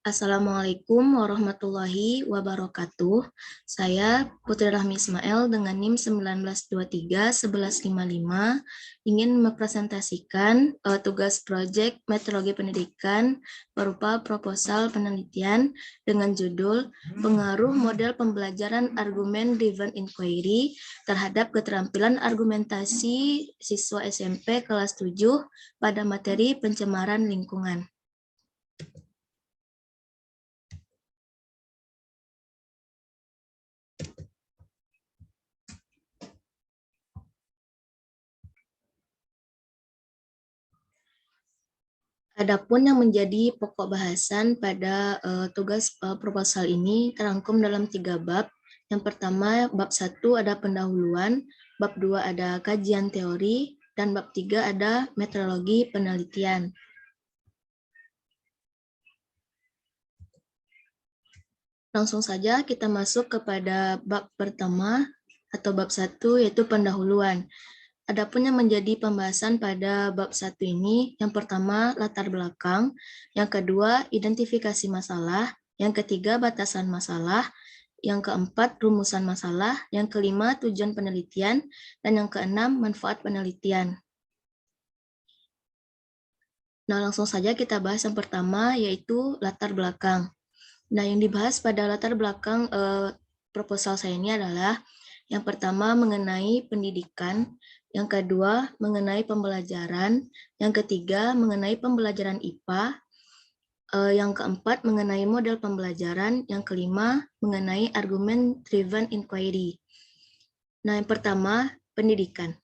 Assalamualaikum warahmatullahi wabarakatuh. Saya Putri Rahmi Ismail dengan NIM 1923-1155 ingin mempresentasikan tugas proyek Metodologi Pendidikan berupa proposal penelitian dengan judul Pengaruh Model Pembelajaran Argumen Driven Inquiry terhadap keterampilan argumentasi siswa SMP kelas 7 pada materi pencemaran lingkungan. Adapun yang menjadi pokok bahasan pada tugas proposal ini terangkum dalam 3 bab. Yang pertama, bab 1 ada pendahuluan, bab 2 ada kajian teori, dan bab 3 ada metodologi penelitian. Langsung saja kita masuk kepada bab pertama atau bab 1 yaitu pendahuluan. Adapun yang menjadi pembahasan pada bab 1 ini, yang pertama latar belakang, yang kedua identifikasi masalah, yang ketiga batasan masalah, yang keempat rumusan masalah, yang kelima tujuan penelitian, dan yang keenam manfaat penelitian. Nah, langsung saja kita bahas yang pertama yaitu latar belakang. Nah, yang dibahas pada latar belakang proposal saya ini adalah yang pertama mengenai pendidikan, yang kedua mengenai pembelajaran, yang ketiga mengenai pembelajaran IPA, yang keempat mengenai model pembelajaran, yang kelima mengenai argument driven inquiry. Nah, yang pertama pendidikan.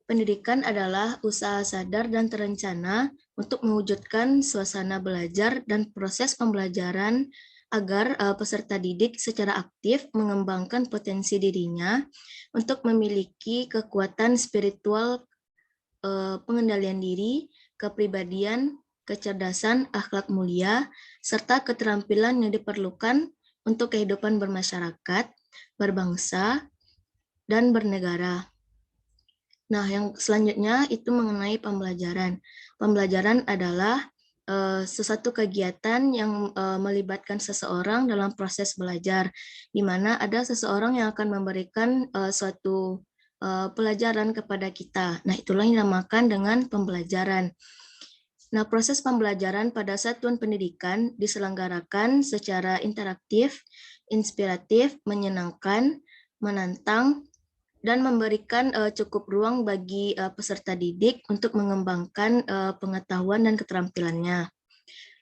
Pendidikan adalah usaha sadar dan terencana untuk mewujudkan suasana belajar dan proses pembelajaran agar peserta didik secara aktif mengembangkan potensi dirinya untuk memiliki kekuatan spiritual, pengendalian diri, kepribadian, kecerdasan, akhlak mulia, serta keterampilan yang diperlukan untuk kehidupan bermasyarakat, berbangsa, dan bernegara. Nah, yang selanjutnya itu mengenai pembelajaran. Pembelajaran adalah sesuatu kegiatan yang melibatkan seseorang dalam proses belajar, di mana ada seseorang yang akan memberikan suatu pelajaran kepada kita. Nah, itulah yang dinamakan dengan pembelajaran. Nah, proses pembelajaran pada satuan pendidikan diselenggarakan secara interaktif, inspiratif, menyenangkan, menantang, dan memberikan cukup ruang bagi peserta didik untuk mengembangkan pengetahuan dan keterampilannya.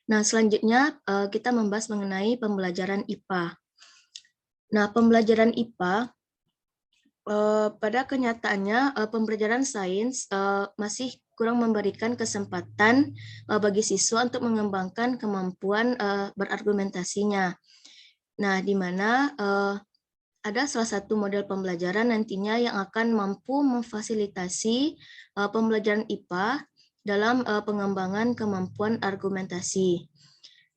Nah, selanjutnya kita membahas mengenai pembelajaran IPA. Nah, pembelajaran IPA pada kenyataannya pembelajaran sains masih kurang memberikan kesempatan bagi siswa untuk mengembangkan kemampuan berargumentasinya. Nah, di mana ada salah satu model pembelajaran nantinya yang akan mampu memfasilitasi pembelajaran IPA dalam pengembangan kemampuan argumentasi.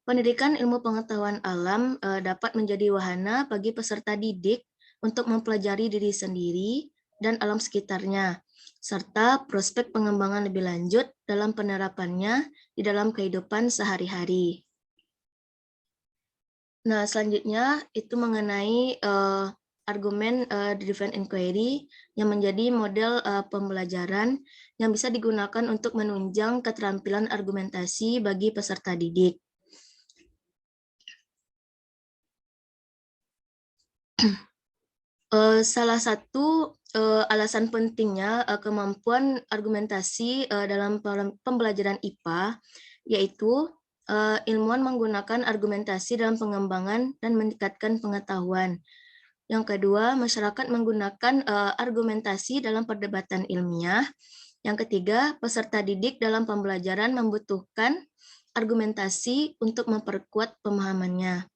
Pendidikan ilmu pengetahuan alam dapat menjadi wahana bagi peserta didik untuk mempelajari diri sendiri dan alam sekitarnya, serta prospek pengembangan lebih lanjut dalam penerapannya di dalam kehidupan sehari-hari. Nah, selanjutnya itu mengenai argumen driven inquiry yang menjadi model pembelajaran yang bisa digunakan untuk menunjang keterampilan argumentasi bagi peserta didik. Salah satu alasan pentingnya kemampuan argumentasi dalam pembelajaran IPA yaitu ilmuwan menggunakan argumentasi dalam pengembangan dan meningkatkan pengetahuan. Yang kedua, masyarakat menggunakan argumentasi dalam perdebatan ilmiah. Yang ketiga, peserta didik dalam pembelajaran membutuhkan argumentasi untuk memperkuat pemahamannya.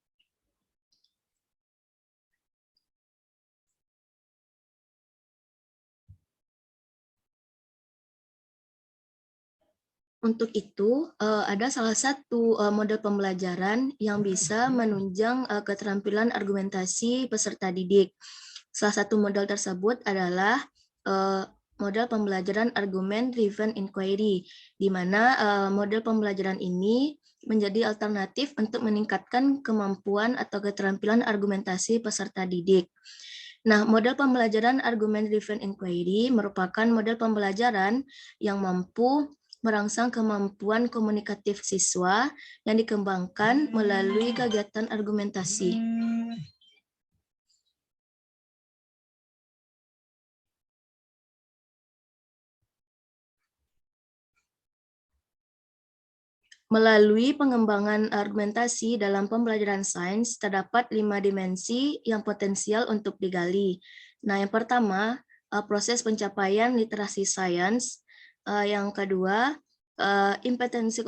Untuk itu, ada salah satu model pembelajaran yang bisa menunjang keterampilan argumentasi peserta didik. Salah satu model tersebut adalah model pembelajaran argument driven inquiry, di mana model pembelajaran ini menjadi alternatif untuk meningkatkan kemampuan atau keterampilan argumentasi peserta didik. Nah, model pembelajaran argument driven inquiry merupakan model pembelajaran yang mampu merangsang kemampuan komunikatif siswa yang dikembangkan melalui kegiatan argumentasi. Melalui pengembangan argumentasi dalam pembelajaran sains, terdapat 5 dimensi yang potensial untuk digali. Nah, yang pertama, proses pencapaian literasi sains. Yang kedua, impetensi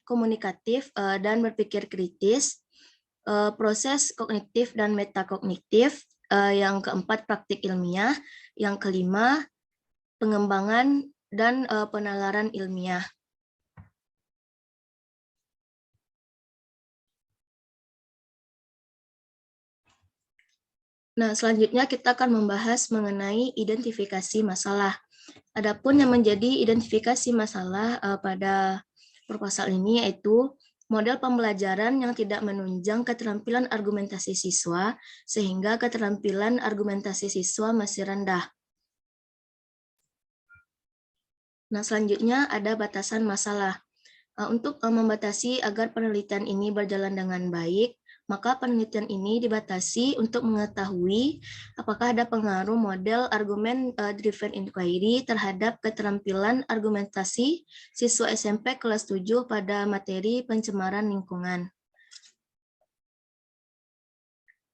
komunikatif dan berpikir kritis. Proses kognitif dan metakognitif. Yang keempat, praktik ilmiah. Yang kelima, pengembangan dan penalaran ilmiah. Nah, selanjutnya kita akan membahas mengenai identifikasi masalah. Adapun yang menjadi identifikasi masalah pada proposal ini yaitu model pembelajaran yang tidak menunjang keterampilan argumentasi siswa, sehingga keterampilan argumentasi siswa masih rendah. Nah, selanjutnya ada batasan masalah. Untuk membatasi agar penelitian ini berjalan dengan baik, maka penelitian ini dibatasi untuk mengetahui apakah ada pengaruh model argument driven inquiry terhadap keterampilan argumentasi siswa SMP kelas 7 pada materi pencemaran lingkungan.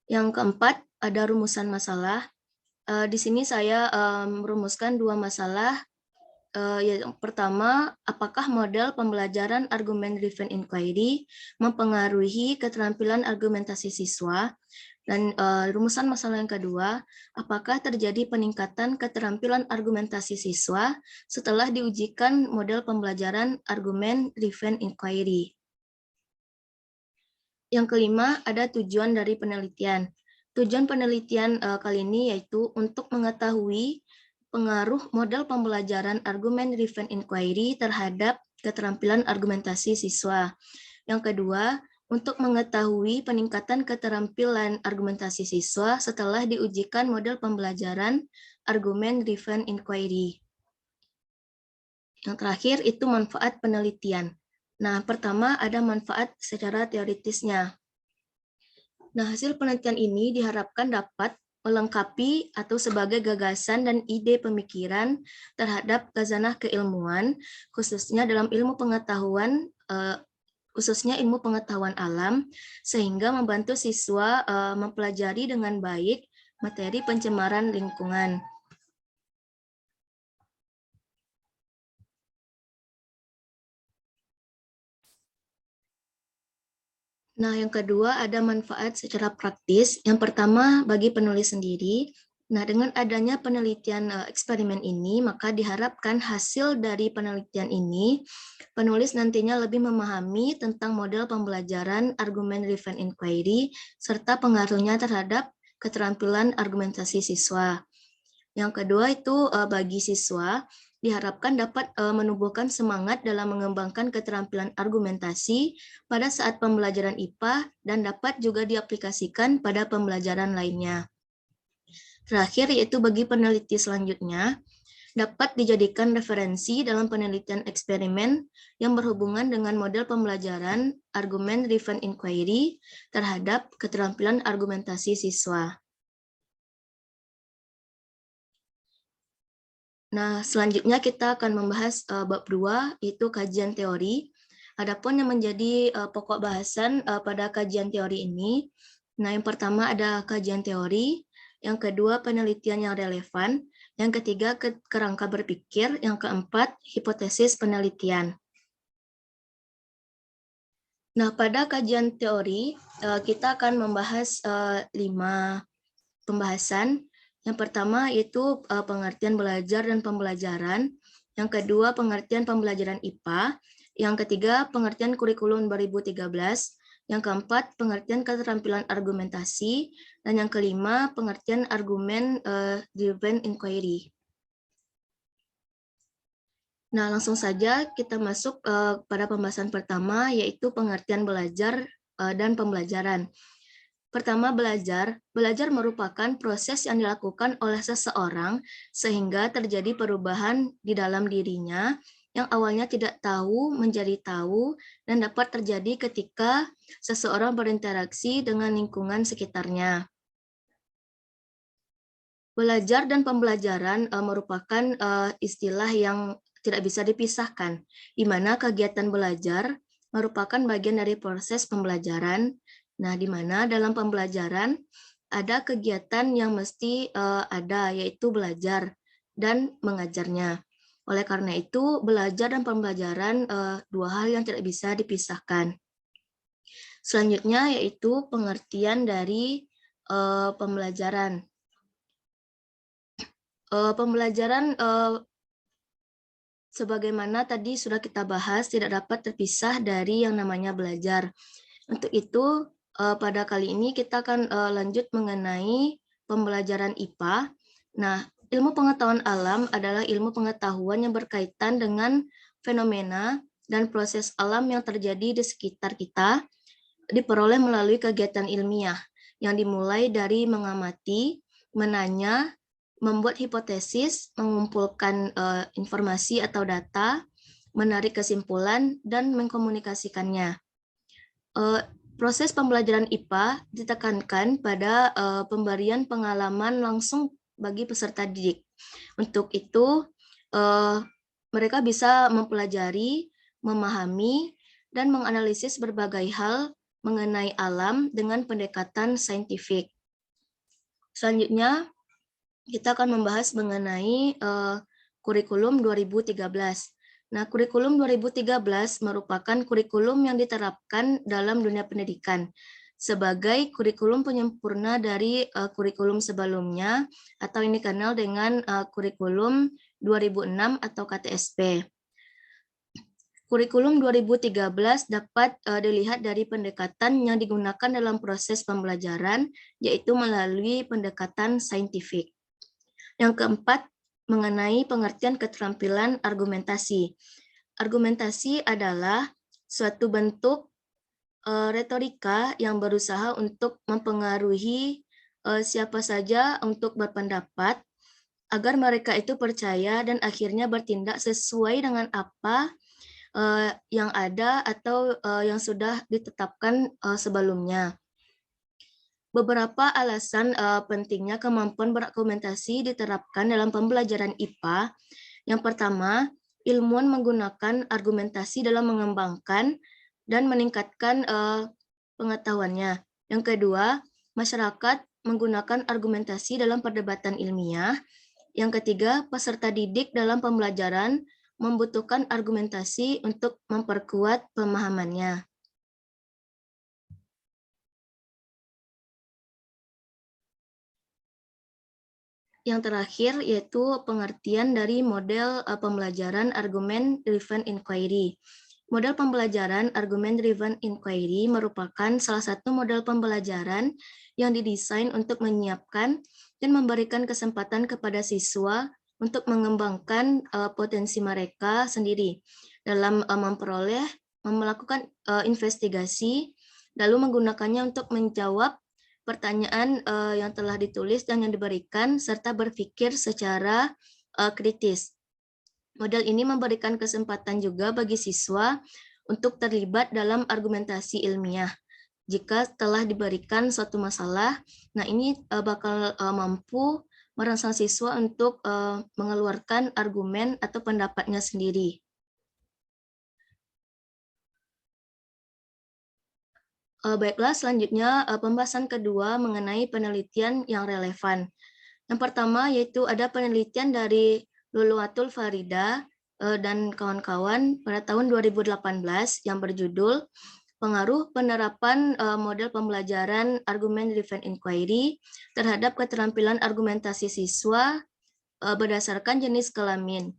Yang keempat, ada rumusan masalah. Di sini saya merumuskan 2 masalah. Yang pertama, apakah model pembelajaran argument driven inquiry mempengaruhi keterampilan argumentasi siswa? Dan rumusan masalah yang kedua, apakah terjadi peningkatan keterampilan argumentasi siswa setelah diujikan model pembelajaran argument driven inquiry? Yang kelima, ada tujuan dari penelitian. Tujuan penelitian kali ini yaitu untuk mengetahui pengaruh model pembelajaran argument driven inquiry terhadap keterampilan argumentasi siswa. Yang kedua, untuk mengetahui peningkatan keterampilan argumentasi siswa setelah diujikan model pembelajaran argument driven inquiry. Yang terakhir itu manfaat penelitian. Nah, pertama ada manfaat secara teoritisnya. Nah, hasil penelitian ini diharapkan dapat melengkapi atau sebagai gagasan dan ide pemikiran terhadap khazanah keilmuan, khususnya dalam ilmu pengetahuan, khususnya ilmu pengetahuan alam, sehingga membantu siswa mempelajari dengan baik materi pencemaran lingkungan. Nah, yang kedua ada manfaat secara praktis. Yang pertama bagi penulis sendiri. Nah, dengan adanya penelitian eksperimen ini, maka diharapkan hasil dari penelitian ini, penulis nantinya lebih memahami tentang model pembelajaran argument driven inquiry, serta pengaruhnya terhadap keterampilan argumentasi siswa. Yang kedua itu bagi siswa, diharapkan dapat menumbuhkan semangat dalam mengembangkan keterampilan argumentasi pada saat pembelajaran IPA dan dapat juga diaplikasikan pada pembelajaran lainnya. Terakhir yaitu bagi peneliti selanjutnya, dapat dijadikan referensi dalam penelitian eksperimen yang berhubungan dengan model pembelajaran argument driven inquiry terhadap keterampilan argumentasi siswa. Nah, selanjutnya kita akan membahas bab 2, yaitu kajian teori. Adapun yang menjadi pokok bahasan pada kajian teori ini, nah yang pertama ada kajian teori, yang kedua penelitian yang relevan, yang ketiga kerangka berpikir, yang keempat hipotesis penelitian. Nah, pada kajian teori, kita akan membahas 5 pembahasan. Yang pertama yaitu pengertian belajar dan pembelajaran. Yang kedua pengertian pembelajaran IPA. Yang ketiga pengertian kurikulum 2013. Yang keempat pengertian keterampilan argumentasi. Dan yang kelima pengertian argument driven inquiry. Nah, langsung saja kita masuk pada pembahasan pertama, yaitu pengertian belajar dan pembelajaran. Pertama, belajar. Belajar merupakan proses yang dilakukan oleh seseorang sehingga terjadi perubahan di dalam dirinya yang awalnya tidak tahu menjadi tahu dan dapat terjadi ketika seseorang berinteraksi dengan lingkungan sekitarnya. Belajar dan pembelajaran merupakan istilah yang tidak bisa dipisahkan, di mana kegiatan belajar merupakan bagian dari proses pembelajaran. Nah, di mana dalam pembelajaran ada kegiatan yang mesti ada, yaitu belajar dan mengajarnya. Oleh karena itu, belajar dan pembelajaran dua hal yang tidak bisa dipisahkan. Selanjutnya yaitu pengertian dari pembelajaran. Pembelajaran sebagaimana tadi sudah kita bahas tidak dapat terpisah dari yang namanya belajar. Untuk itu pada kali ini kita akan lanjut mengenai pembelajaran IPA. Nah, ilmu pengetahuan alam adalah ilmu pengetahuan yang berkaitan dengan fenomena dan proses alam yang terjadi di sekitar kita, diperoleh melalui kegiatan ilmiah yang dimulai dari mengamati, menanya, membuat hipotesis, mengumpulkan informasi atau data, menarik kesimpulan, dan mengkomunikasikannya. Proses pembelajaran IPA ditekankan pada pemberian pengalaman langsung bagi peserta didik. Untuk itu, mereka bisa mempelajari, memahami, dan menganalisis berbagai hal mengenai alam dengan pendekatan saintifik. Selanjutnya, kita akan membahas mengenai kurikulum 2013. Nah, kurikulum 2013 merupakan kurikulum yang diterapkan dalam dunia pendidikan sebagai kurikulum penyempurna dari kurikulum sebelumnya, atau ini dikenal dengan kurikulum 2006 atau KTSP. Kurikulum 2013 dapat dilihat dari pendekatan yang digunakan dalam proses pembelajaran, yaitu melalui pendekatan saintifik. Yang keempat, mengenai pengertian keterampilan argumentasi. Argumentasi adalah suatu bentuk retorika yang berusaha untuk mempengaruhi siapa saja untuk berpendapat agar mereka itu percaya dan akhirnya bertindak sesuai dengan apa yang ada atau yang sudah ditetapkan sebelumnya. Beberapa alasan pentingnya kemampuan berargumentasi diterapkan dalam pembelajaran IPA. Yang pertama, ilmuwan menggunakan argumentasi dalam mengembangkan dan meningkatkan pengetahuannya. Yang kedua, masyarakat menggunakan argumentasi dalam perdebatan ilmiah. Yang ketiga, peserta didik dalam pembelajaran membutuhkan argumentasi untuk memperkuat pemahamannya. Yang terakhir yaitu pengertian dari model pembelajaran argument driven inquiry. Model pembelajaran argument driven inquiry merupakan salah satu model pembelajaran yang didesain untuk menyiapkan dan memberikan kesempatan kepada siswa untuk mengembangkan potensi mereka sendiri dalam memperoleh, melakukan investigasi, lalu menggunakannya untuk menjawab pertanyaan yang telah ditulis dan yang diberikan, serta berpikir secara kritis. Model ini memberikan kesempatan juga bagi siswa untuk terlibat dalam argumentasi ilmiah. Jika telah diberikan suatu masalah, nah ini bakal mampu merangsang siswa untuk mengeluarkan argumen atau pendapatnya sendiri. Baiklah, selanjutnya pembahasan kedua mengenai penelitian yang relevan. Yang pertama yaitu ada penelitian dari Luluatul Farida dan kawan-kawan pada tahun 2018 yang berjudul Pengaruh Penerapan Model Pembelajaran Argument Driven Inquiry terhadap keterampilan argumentasi siswa berdasarkan jenis kelamin.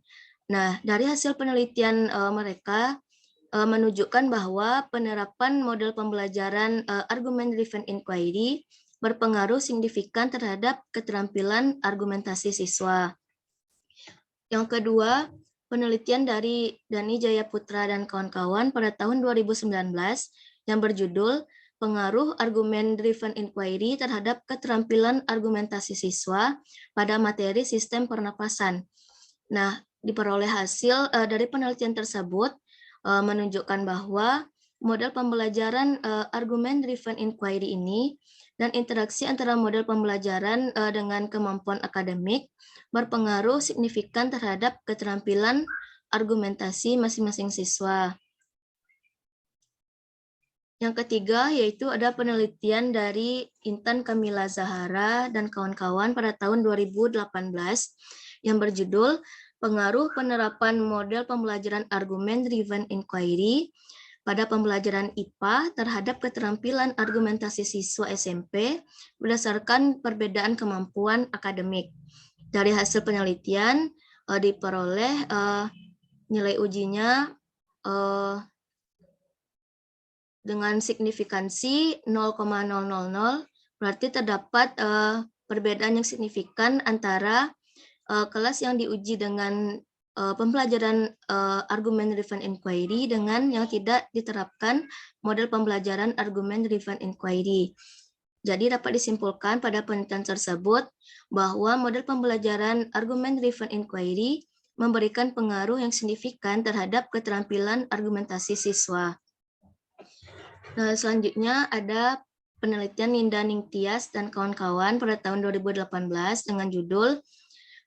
Nah, dari hasil penelitian mereka menunjukkan bahwa penerapan model pembelajaran argument driven inquiry berpengaruh signifikan terhadap keterampilan argumentasi siswa. Yang kedua, penelitian dari Dani Jayaputra dan kawan-kawan pada tahun 2019 yang berjudul Pengaruh Argumen Driven Inquiry terhadap keterampilan argumentasi siswa pada materi sistem pernapasan. Nah, diperoleh hasil dari penelitian tersebut menunjukkan bahwa model pembelajaran argumen driven inquiry ini dan interaksi antara model pembelajaran dengan kemampuan akademik berpengaruh signifikan terhadap keterampilan argumentasi masing-masing siswa. Yang ketiga yaitu ada penelitian dari Intan Kamila Zahara dan kawan-kawan pada tahun 2018 yang berjudul Pengaruh Penerapan Model Pembelajaran Argumen Driven Inquiry pada pembelajaran IPA terhadap keterampilan argumentasi siswa SMP berdasarkan perbedaan kemampuan akademik. Dari hasil penelitian diperoleh nilai ujinya dengan signifikansi 0,000, berarti terdapat perbedaan yang signifikan antara kelas yang diuji dengan pembelajaran argumen driven inquiry dengan yang tidak diterapkan model pembelajaran argumen driven inquiry. Jadi dapat disimpulkan pada penelitian tersebut bahwa model pembelajaran argumen driven inquiry memberikan pengaruh yang signifikan terhadap keterampilan argumentasi siswa. Nah, selanjutnya ada penelitian Ninda Ningtyas dan kawan-kawan pada tahun 2018 dengan judul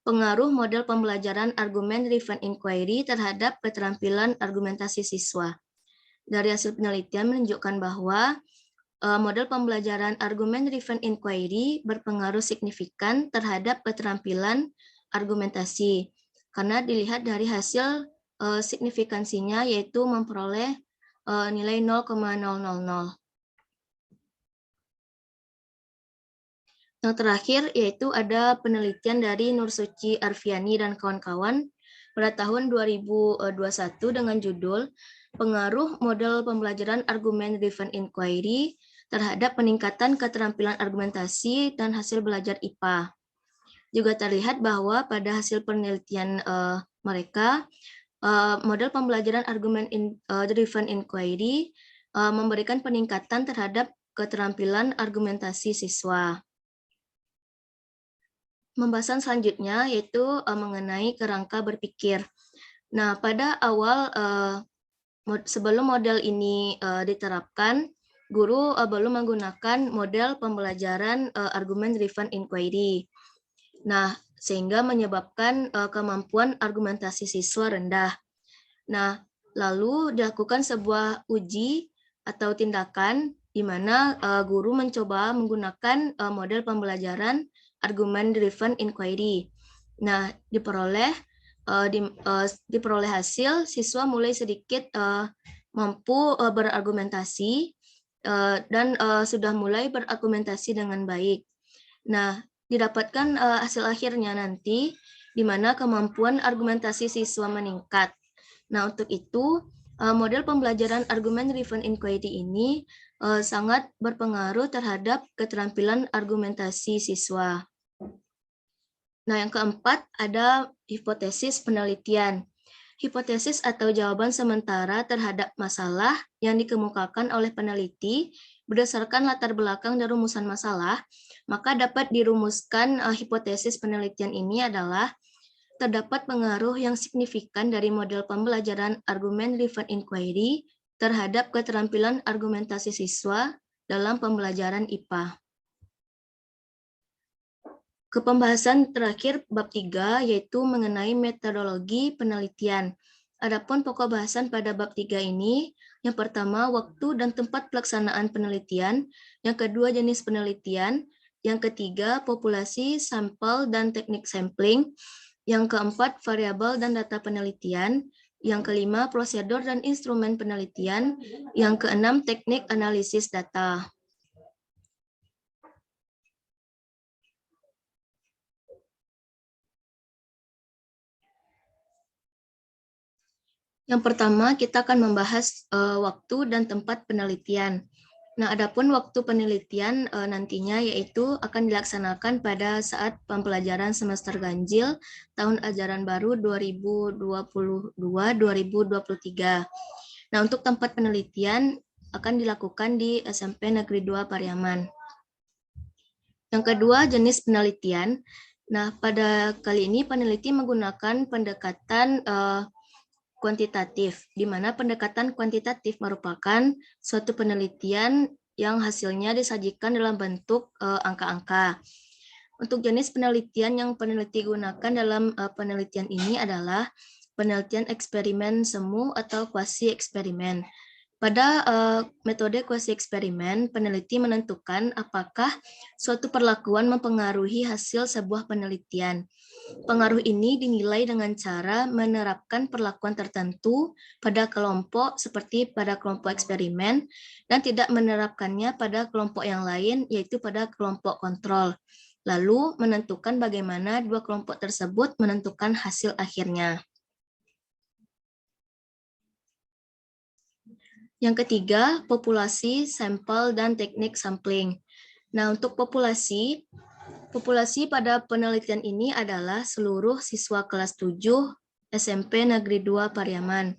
Pengaruh Model Pembelajaran Argumen Driven Inquiry terhadap Keterampilan Argumentasi Siswa. Dari hasil penelitian menunjukkan bahwa model pembelajaran Argumen Driven Inquiry berpengaruh signifikan terhadap keterampilan argumentasi, karena dilihat dari hasil signifikansinya yaitu memperoleh nilai 0,000. Yang terakhir yaitu ada penelitian dari Nursuci Arfiani dan kawan-kawan pada tahun 2021 dengan judul Pengaruh Model Pembelajaran Argumen Driven Inquiry terhadap peningkatan keterampilan argumentasi dan hasil belajar IPA. Juga terlihat bahwa pada hasil penelitian mereka, model pembelajaran argumen driven inquiry memberikan peningkatan terhadap keterampilan argumentasi siswa. Pembahasan selanjutnya yaitu mengenai kerangka berpikir. Nah, pada awal sebelum model ini diterapkan, guru belum menggunakan model pembelajaran argumen driven inquiry. Nah, sehingga menyebabkan kemampuan argumentasi siswa rendah. Nah, lalu dilakukan sebuah uji atau tindakan di mana guru mencoba menggunakan model pembelajaran argumen driven inquiry. Nah, diperoleh hasil siswa mulai sedikit mampu berargumentasi dan sudah mulai berargumentasi dengan baik. Nah, didapatkan hasil akhirnya nanti di mana kemampuan argumentasi siswa meningkat. Nah, untuk itu model pembelajaran argumen driven inquiry ini sangat berpengaruh terhadap keterampilan argumentasi siswa. Nah, yang keempat ada hipotesis penelitian. Hipotesis atau jawaban sementara terhadap masalah yang dikemukakan oleh peneliti berdasarkan latar belakang dan rumusan masalah, maka dapat dirumuskan hipotesis penelitian ini adalah terdapat pengaruh yang signifikan dari model pembelajaran argumen driven inquiry terhadap keterampilan argumentasi siswa dalam pembelajaran IPA. Ke pembahasan terakhir bab 3 yaitu mengenai metodologi penelitian. Adapun pokok bahasan pada bab 3 ini, yang pertama waktu dan tempat pelaksanaan penelitian, yang kedua jenis penelitian, yang ketiga populasi, sampel, dan teknik sampling, yang keempat variabel dan data penelitian, yang kelima prosedur dan instrumen penelitian, yang keenam teknik analisis data. Yang pertama, kita akan membahas waktu dan tempat penelitian. Nah, adapun waktu penelitian nantinya yaitu akan dilaksanakan pada saat pembelajaran semester ganjil tahun ajaran baru 2022-2023. Nah, untuk tempat penelitian akan dilakukan di SMP Negeri 2 Pariaman. Yang kedua, jenis penelitian. Nah, pada kali ini peneliti menggunakan pendekatan kuantitatif, di mana pendekatan kuantitatif merupakan suatu penelitian yang hasilnya disajikan dalam bentuk angka-angka. Untuk jenis penelitian yang peneliti gunakan dalam penelitian ini adalah penelitian eksperimen semu atau kuasi eksperimen. Pada metode kuasi eksperimen, peneliti menentukan apakah suatu perlakuan mempengaruhi hasil sebuah penelitian. Pengaruh ini dinilai dengan cara menerapkan perlakuan tertentu pada kelompok seperti pada kelompok eksperimen dan tidak menerapkannya pada kelompok yang lain, yaitu pada kelompok kontrol. Lalu menentukan bagaimana dua kelompok tersebut menentukan hasil akhirnya. Yang ketiga, populasi, sampel, dan teknik sampling. Nah, untuk populasi pada penelitian ini adalah seluruh siswa kelas 7 SMP Negeri 2 Pariaman.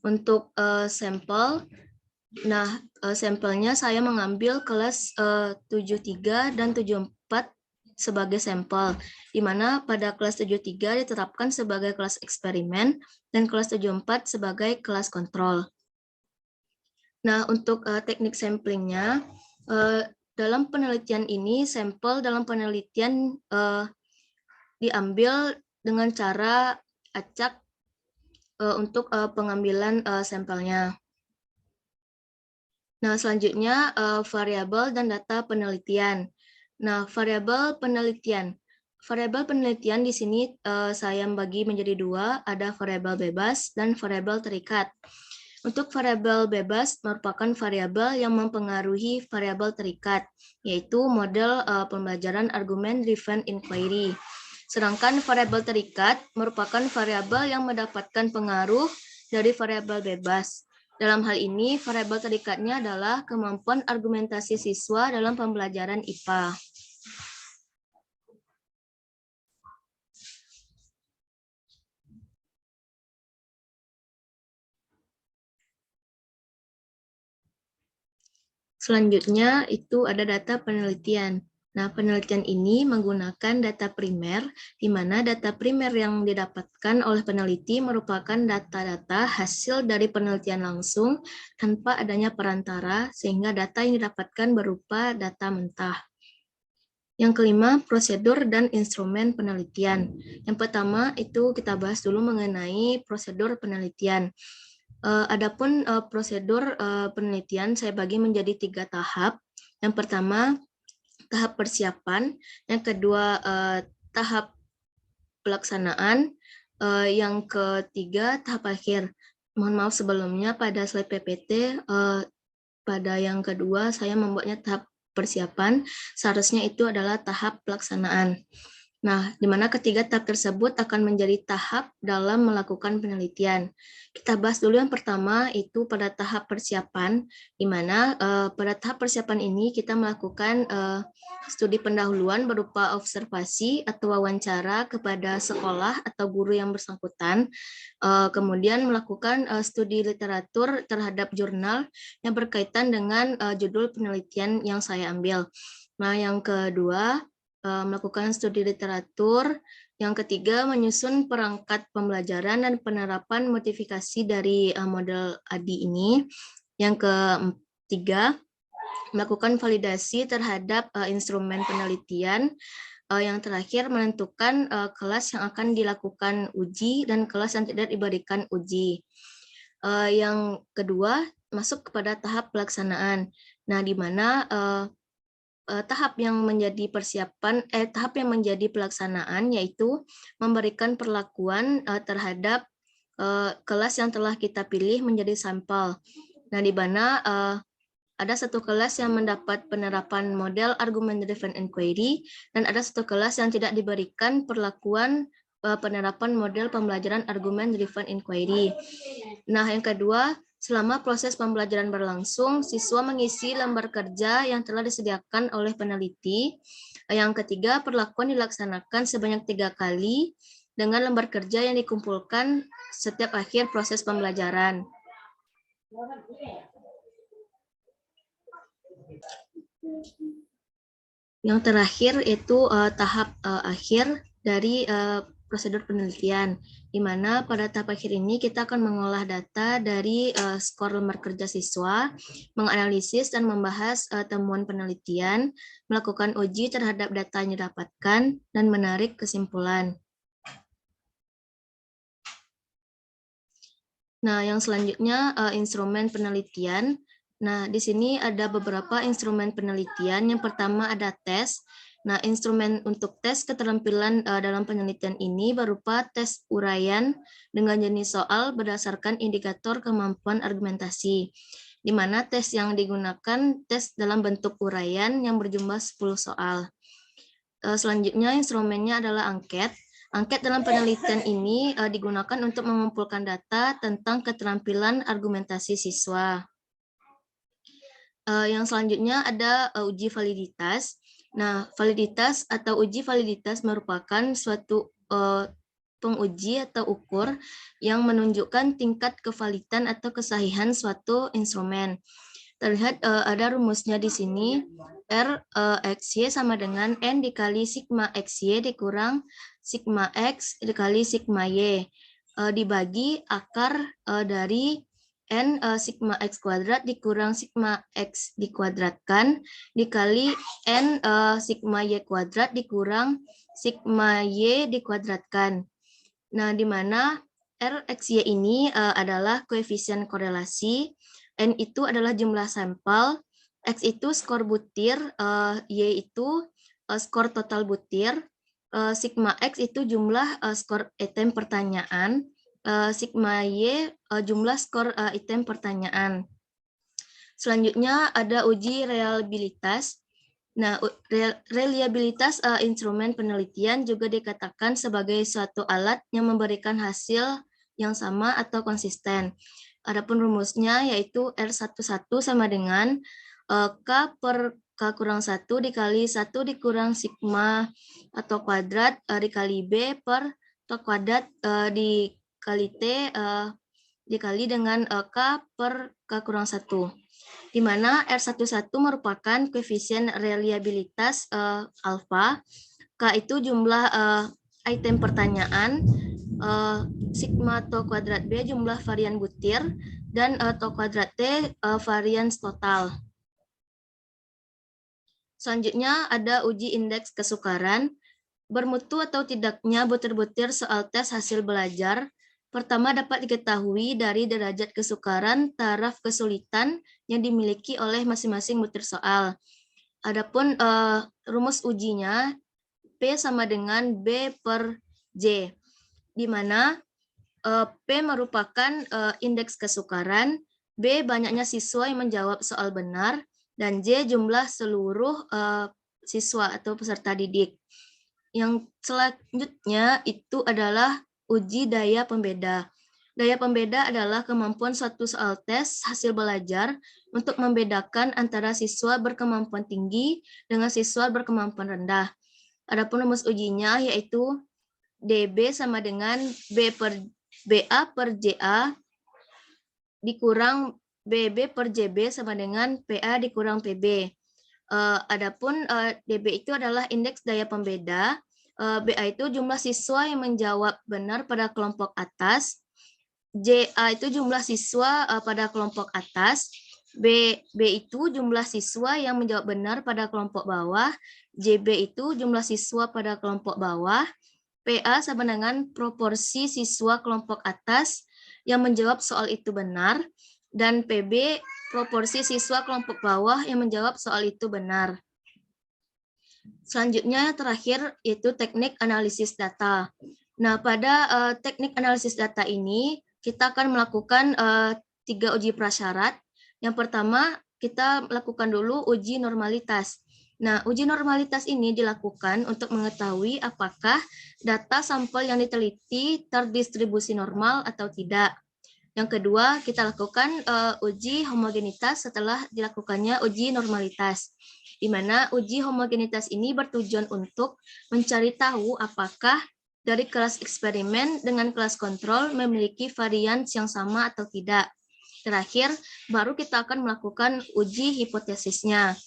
Untuk sampel, sampelnya saya mengambil kelas 73 dan 74 sebagai sampel, di mana pada kelas 73 diterapkan sebagai kelas eksperimen dan kelas 74 sebagai kelas kontrol. Nah, untuk teknik samplingnya, dalam penelitian ini, sampel dalam penelitian diambil dengan cara acak untuk pengambilan sampelnya. Nah, selanjutnya variabel dan data penelitian. Nah, variabel penelitian. Variabel penelitian di sini saya bagi menjadi dua, ada variabel bebas dan variabel terikat. Untuk variabel bebas merupakan variabel yang mempengaruhi variabel terikat, yaitu model pembelajaran argument-driven inquiry. Sedangkan variabel terikat merupakan variabel yang mendapatkan pengaruh dari variabel bebas. Dalam hal ini, variabel terikatnya adalah kemampuan argumentasi siswa dalam pembelajaran IPA. Selanjutnya itu ada data penelitian. Nah, penelitian ini menggunakan data primer, di mana data primer yang didapatkan oleh peneliti merupakan data-data hasil dari penelitian langsung tanpa adanya perantara, sehingga data yang didapatkan berupa data mentah. Yang kelima, prosedur dan instrumen penelitian. Yang pertama itu kita bahas dulu mengenai prosedur penelitian. Adapun prosedur penelitian saya bagi menjadi 3 tahap. Yang pertama, tahap persiapan. Yang kedua, tahap pelaksanaan. Yang ketiga, tahap akhir. Mohon maaf sebelumnya pada slide PPT, pada yang kedua saya membuatnya tahap persiapan, seharusnya itu adalah tahap pelaksanaan. Nah, di mana ketiga tahap tersebut akan menjadi tahap dalam melakukan penelitian. Kita bahas dulu yang pertama, itu pada tahap persiapan, di mana pada tahap persiapan ini kita melakukan studi pendahuluan berupa observasi atau wawancara kepada sekolah atau guru yang bersangkutan, kemudian melakukan studi literatur terhadap jurnal yang berkaitan dengan judul penelitian yang saya ambil. Nah, yang kedua, melakukan studi literatur. Yang ketiga, menyusun perangkat pembelajaran dan penerapan modifikasi dari model ADI ini. Yang ketiga, melakukan validasi terhadap instrumen penelitian. Yang terakhir, menentukan kelas yang akan dilakukan uji dan kelas yang tidak diberikan uji. Yang kedua, masuk kepada tahap pelaksanaan. Nah, di mana tahap yang menjadi tahap yang menjadi pelaksanaan yaitu memberikan perlakuan terhadap kelas yang telah kita pilih menjadi sampel. Nah, di mana ada satu kelas yang mendapat penerapan model argument driven inquiry dan ada satu kelas yang tidak diberikan perlakuan penerapan model pembelajaran argument driven inquiry. Nah, yang kedua, Selama proses pembelajaran berlangsung, siswa mengisi lembar kerja yang telah disediakan oleh peneliti. Yang ketiga, perlakuan dilaksanakan sebanyak 3 kali dengan lembar kerja yang dikumpulkan setiap akhir proses pembelajaran. Yang terakhir itu tahap akhir dari prosedur penelitian, di mana pada tahap akhir ini kita akan mengolah data dari skor lembar kerja siswa, menganalisis dan membahas temuan penelitian, melakukan uji terhadap data yang didapatkan, dan menarik kesimpulan. Nah, yang selanjutnya instrumen penelitian. Nah, di sini ada beberapa instrumen penelitian. Yang pertama ada tes. Nah, instrumen untuk tes keterampilan dalam penelitian ini berupa tes uraian dengan jenis soal berdasarkan indikator kemampuan argumentasi, di mana tes yang digunakan tes dalam bentuk uraian yang berjumlah 10 soal. Selanjutnya instrumennya adalah angket. Angket dalam penelitian ini digunakan untuk mengumpulkan data tentang keterampilan argumentasi siswa. Yang selanjutnya ada uji validitas. Nah, validitas atau uji validitas merupakan suatu penguji atau ukur yang menunjukkan tingkat kevalidan atau kesahihan suatu instrumen. Terlihat ada rumusnya di sini, R XY sama dengan N dikali sigma XY dikurang sigma X dikali sigma Y, dibagi akar dari N sigma X kuadrat dikurang sigma X dikuadratkan dikali N sigma Y kuadrat dikurang sigma Y dikuadratkan. Nah, di mana R XY ini adalah koefisien korelasi, N itu adalah jumlah sampel, X itu skor butir, Y itu skor total butir, sigma X itu jumlah skor item pertanyaan, sigma Y jumlah skor item pertanyaan. Selanjutnya ada uji reliabilitas. Nah, reliabilitas instrumen penelitian juga dikatakan sebagai suatu alat yang memberikan hasil yang sama atau konsisten. Adapun rumusnya yaitu R11 sama dengan K per K kurang 1 dikali 1 dikurang sigma atau kuadrat dikali B per T kuadrat dikali T dikali dengan K per K kurang 1. Di mana R11 merupakan koefisien reliabilitas alfa, K itu jumlah item pertanyaan, sigma atau kuadrat B jumlah varian butir, dan atau kuadrat T varian total. Selanjutnya ada uji indeks kesukaran. Bermutu atau tidaknya butir-butir soal tes hasil belajar pertama dapat diketahui dari derajat kesukaran taraf kesulitan yang dimiliki oleh masing-masing butir soal. Adapun rumus ujinya P sama dengan B per J, di mana P merupakan indeks kesukaran, B banyaknya siswa yang menjawab soal benar, dan J jumlah seluruh siswa atau peserta didik. Yang selanjutnya itu adalah uji daya pembeda. Daya pembeda adalah kemampuan suatu soal tes hasil belajar untuk membedakan antara siswa berkemampuan tinggi dengan siswa berkemampuan rendah. Adapun rumus ujinya yaitu DB sama dengan BA per JA dikurang BB per JB sama dengan PA dikurang PB. Adapun DB itu adalah indeks daya pembeda, BA itu jumlah siswa yang menjawab benar pada kelompok atas, JA itu jumlah siswa pada kelompok atas, B itu jumlah siswa yang menjawab benar pada kelompok bawah, JB itu jumlah siswa pada kelompok bawah, PA sama dengan proporsi siswa kelompok atas yang menjawab soal itu benar, dan PB proporsi siswa kelompok bawah yang menjawab soal itu benar. Selanjutnya terakhir yaitu teknik analisis data. Nah, pada teknik analisis data ini kita akan melakukan 3 uji prasyarat. Yang pertama kita lakukan dulu uji normalitas. Nah, uji normalitas ini dilakukan untuk mengetahui apakah data sampel yang diteliti terdistribusi normal atau tidak. Yang kedua, kita lakukan uji homogenitas setelah dilakukannya uji normalitas, di mana uji homogenitas ini bertujuan untuk mencari tahu apakah dari kelas eksperimen dengan kelas kontrol memiliki varian yang sama atau tidak. Terakhir, baru kita akan melakukan uji hipotesisnya.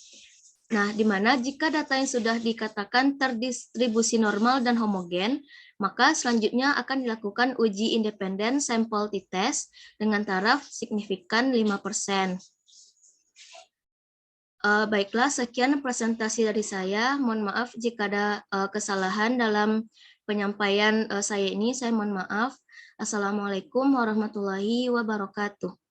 Nah, di mana jika data yang sudah dikatakan terdistribusi normal dan homogen, maka selanjutnya akan dilakukan uji independen sampel t-test dengan taraf signifikan 5%. Baiklah, sekian presentasi dari saya. Mohon maaf jika ada kesalahan dalam penyampaian saya ini. Saya mohon maaf. Assalamualaikum warahmatullahi wabarakatuh.